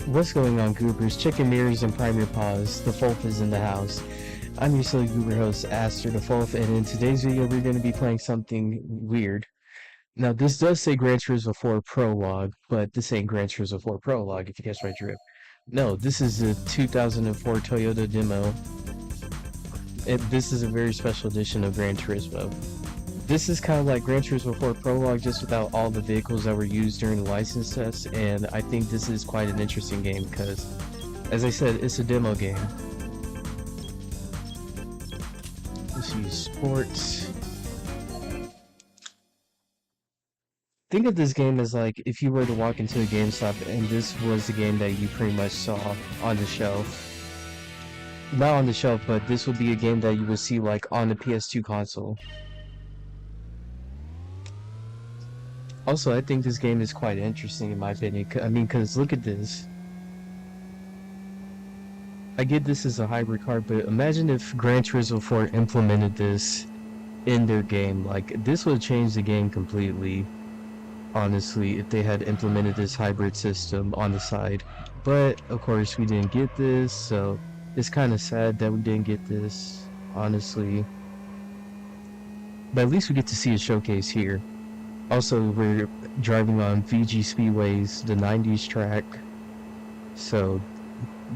What's going on, goobers, chicken mirrors, and prime your paws? The Folf is in the house. I'm your silly goober host, Aster the Folf, and in today's video we're going to be playing something weird. Now this does say Gran Turismo 4 Prologue, but this ain't Gran Turismo 4 Prologue, if you catch my drift. No, this is a 2004 Toyota demo, and this is a very special edition of Gran Turismo. This is kind of like Gran Turismo 4 Prologue, just without all the vehicles that were used during the license test, and I think this is quite an interesting game because, as I said, it's a demo game. Let's use sports. Think of this game as like if you were to walk into a GameStop and this was the game that you pretty much saw on the shelf. Not on the shelf, but this would be a game that you would see like on the PS2 console. Also, I think this game is quite interesting in my opinion. I mean, because look at this. I get this as a hybrid car, but imagine if Gran Turismo 4 implemented this in their game. Like, this would change the game completely, honestly, if they had implemented this hybrid system on the side. But, of course, we didn't get this, so it's kind of sad that we didn't get this, honestly. But at least we get to see a showcase here. Also, we're driving on Fuji Speedway's the 90s track, so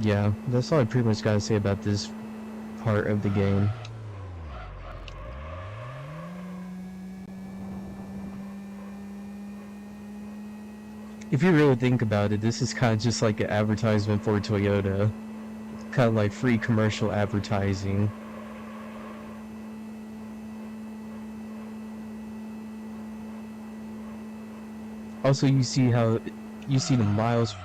yeah, that's all I pretty much gotta say about this part of the game. If you really think about it, this is kind of just like an advertisement for Toyota, kind of like free commercial advertising. Also, you see the miles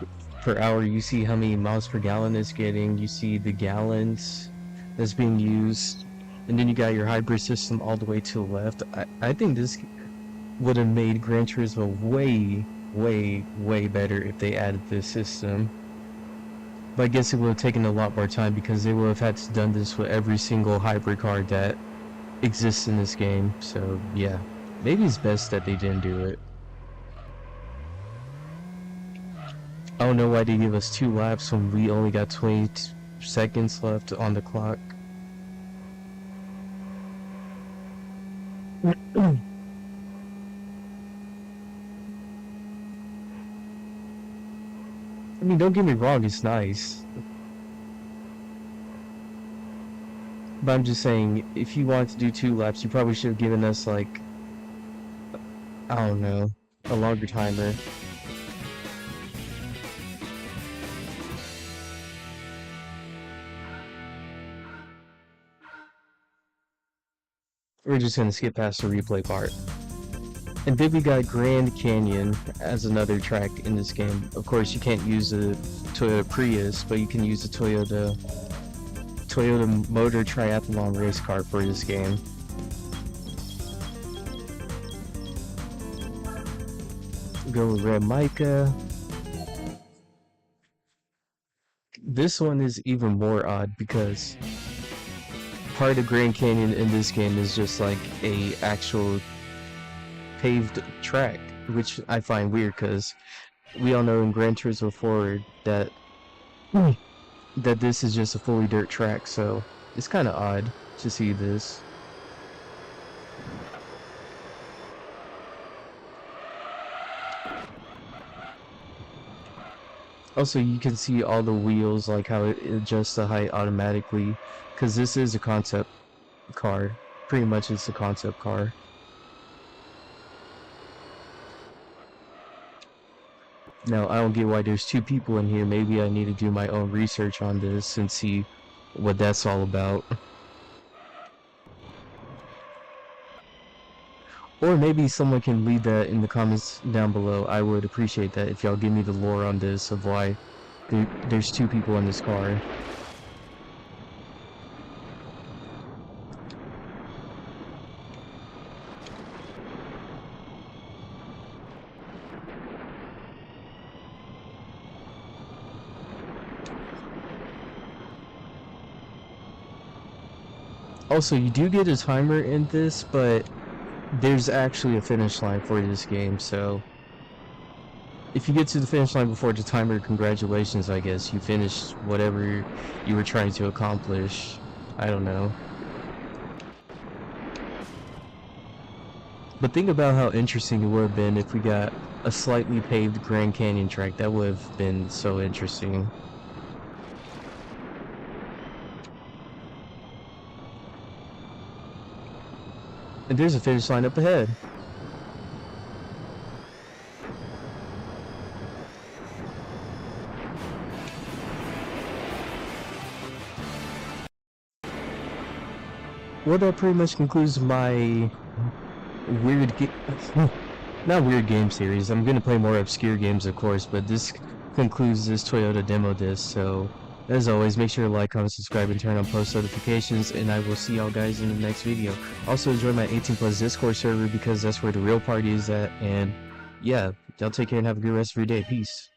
per hour, you see how many miles per gallon it's getting, you see the gallons that's being used, and then you got your hybrid system all the way to the left. I think this would have made Gran Turismo way better if they added this system. But I guess it would have taken a lot more time because they would have had to done this with every single hybrid car that exists in this game. So yeah, maybe it's best that they didn't do it. I don't know why they give us 2 laps when we only got 20 seconds left on the clock. I mean, don't get me wrong, it's nice. But I'm just saying, if you wanted to do 2 laps, you probably should have given us, like, I don't know, a longer timer. We're just gonna skip past the replay part. And then we got Grand Canyon as another track in this game. Of course, you can't use the Toyota Prius, but you can use the Toyota Motor Triathlon race car for this game. Go with Red Mica. This one is even more odd because part of Grand Canyon in this game is just like a actual paved track, which I find weird because we all know in Gran Turismo 4 that this is just a fully dirt track, so it's kind of odd to see this. Also, you can see all the wheels, like how it adjusts the height automatically, because this is a concept car. Pretty much it's a concept car. Now, I don't get why there's 2 people in here. Maybe I need to do my own research on this and see what that's all about. Or maybe someone can leave that in the comments down below. I would appreciate that if y'all give me the lore on this of why there's 2 people in this car. Also, you do get a timer in this, but there's actually a finish line for this game, so if you get to the finish line before the timer, congratulations, I guess. You finished whatever you were trying to accomplish. I don't know. But think about how interesting it would have been if we got a slightly paved Grand Canyon track. That would have been so interesting. And there's a finish line up ahead. Well, that pretty much concludes my weird game, not weird game series. I'm gonna play more obscure games, of course, but this concludes this Toyota demo disc. So, as always, make sure to like, comment, subscribe, and turn on post notifications, and I will see y'all guys in the next video. Also, join my 18+ Discord server because that's where the real party is at, and yeah, y'all take care and have a good rest of your day. Peace.